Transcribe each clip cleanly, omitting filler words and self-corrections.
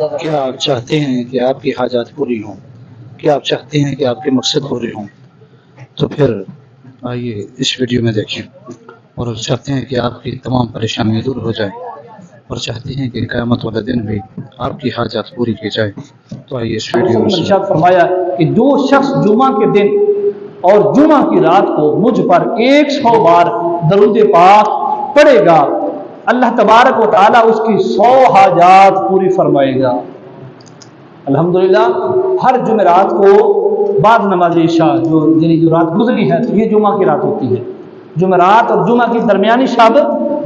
کیا آپ چاہتے ہیں کہ آپ کی حاجات پوری ہوں؟ کیا آپ چاہتے ہیں کہ آپ کے مقصد پورے ہوں؟ تو پھر آئیے اس ویڈیو میں دیکھیں، اور چاہتے ہیں کہ آپ کی تمام پریشانیاں دور ہو جائیں، اور چاہتے ہیں کہ قیامت والے دن بھی آپ کی حاجات پوری کی جائے، تو آئیے اس ویڈیو میں ارشاد فرمایا کہ جو شخص جمعہ کے دن اور جمعہ کی رات کو مجھ پر 100 بار درود پاک پڑھے گا، اللہ تبارک و تعالیٰ اس کی 100 حاجات پوری فرمائے گا۔ الحمدللہ ہر جمعرات کو بعد نماز عشاء جو رات گزری ہے تو یہ جمعہ کی رات ہوتی ہے، جمعرات اور جمعہ کی درمیانی شب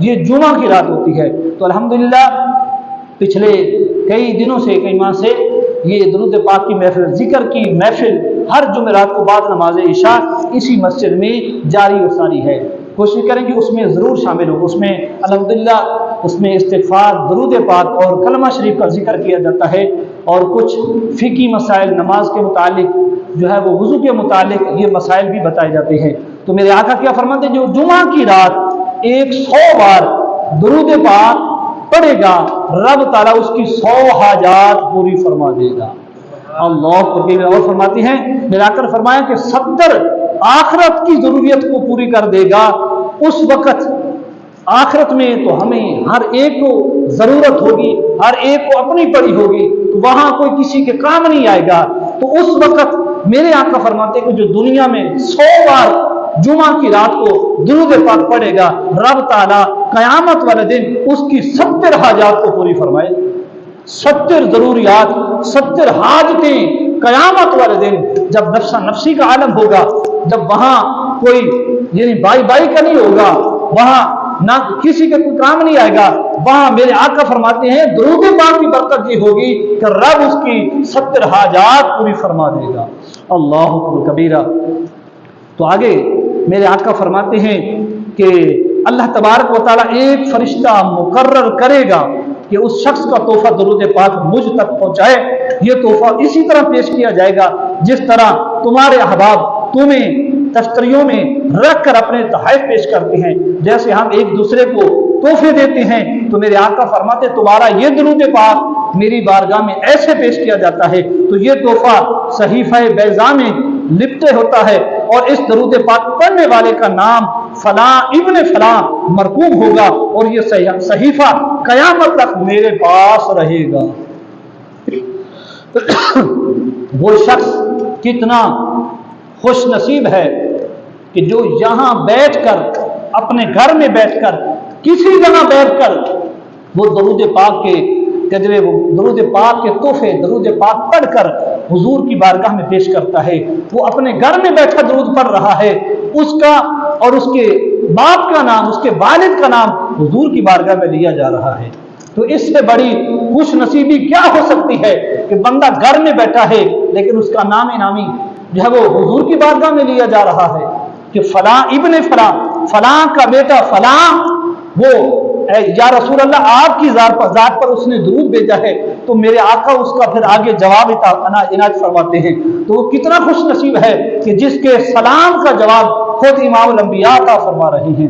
یہ جمعہ کی رات ہوتی ہے۔ تو الحمدللہ پچھلے کئی دنوں سے، کئی ماہ سے یہ درود پاک کی محفل، ذکر کی محفل ہر جمعرات کو بعد نماز عشاء اسی مسجد میں جاری و ساری ہے۔ کوشش کریں کہ اس میں ضرور شامل ہو۔ اس میں الحمدللہ اس میں استغفار، درود پاک اور کلمہ شریف کا ذکر کیا جاتا ہے، اور کچھ فقہی مسائل نماز کے متعلق جو ہے وہ وضو کے متعلق یہ مسائل بھی بتائے جاتے ہیں۔ تو میرے آقا کیا فرماتے ہیں، جو جمعہ کی رات 100 بار درود پاک پڑھے گا، رب تعالیٰ اس کی 100 حاجات پوری فرما دے گا۔ اللہ اور فرماتی ہیں، میرے آقا نے فرمایا کہ 70 آخرت کی ضروریت کو پوری کر دے گا۔ اس وقت آخرت میں تو ہمیں ہر ایک کو ضرورت ہوگی، ہر ایک کو اپنی پڑی ہوگی، تو وہاں کوئی کسی کے کام نہیں آئے گا۔ تو اس وقت میرے آقا فرماتے ہیں کہ جو دنیا میں 100 بار جمعہ کی رات کو درود پاک پڑھے گا، رب تعالیٰ قیامت والے دن اس کی 70 حاجات کو پوری فرمائے۔ 70 ضروریات، 70 حاجتیں قیامت والے دن جب نفسا نفسی کا عالم ہوگا، جب وہاں کوئی یعنی بائی بائی کا نہیں ہوگا، وہاں نہ کسی کے کوئی کام نہیں آئے گا، وہاں میرے آقا فرماتے ہیں درود پاک کی برکت یہ ہوگی کہ رب اس کی 70 حاجات پوری فرما دے گا۔ اللہ اکبر کبیرہ۔ تو آگے میرے آقا فرماتے ہیں کہ اللہ تبارک و تعالیٰ ایک فرشتہ مقرر کرے گا کہ اس شخص کا تحفہ درود پاک مجھ تک پہنچائے۔ یہ تحفہ اسی طرح پیش کیا جائے گا جس طرح تمہارے احباب تمہیں تشتریوں میں رکھ کر اپنے تحائف پیش کرتے ہیں، جیسے ہم ایک دوسرے کو تحفے دیتے ہیں۔ تو میرے آقا فرماتے تمہارا یہ درود پاک میری بارگاہ میں ایسے پیش کیا جاتا ہے تو یہ تحفہ صحیفہ بیضاء میں لپٹے ہوتا ہے، اور اس درود پاک پڑھنے والے کا نام فلاں ابن فلاں مرقوم ہوگا، اور یہ صحیفہ قیامت تک میرے پاس رہے گا۔ وہ شخص کتنا خوش نصیب ہے کہ جو یہاں بیٹھ کر، اپنے گھر میں بیٹھ کر، کسی جگہ بیٹھ کر وہ درود پاک کے قدرے، وہ درود پاک کے تحفے درود پاک پڑھ کر حضور کی بارگاہ میں پیش کرتا ہے۔ وہ اپنے گھر میں بیٹھا درود پڑھ رہا ہے، اس کا اور اس کے باپ کا نام، اس کے والد کا نام حضور کی بارگاہ میں لیا جا رہا ہے۔ تو اس سے بڑی خوش نصیبی کیا ہو سکتی ہے کہ بندہ گھر میں بیٹھا ہے لیکن اس کا نام نامی جو ہے وہ حضور کی بارگاہ میں لیا جا رہا ہے کہ فلاں ابن فلاں، فلاں کا بیٹا فلاں، وہ یا رسول اللہ آپ کی ذات پر اس نے درود بھیجا ہے، تو میرے آقا اس کا پھر آگے جواب عنایت فرماتے ہیں۔ تو وہ کتنا خوش نصیب ہے کہ جس کے سلام کا جواب خود امام الانبیاء عطا فرما رہے ہیں۔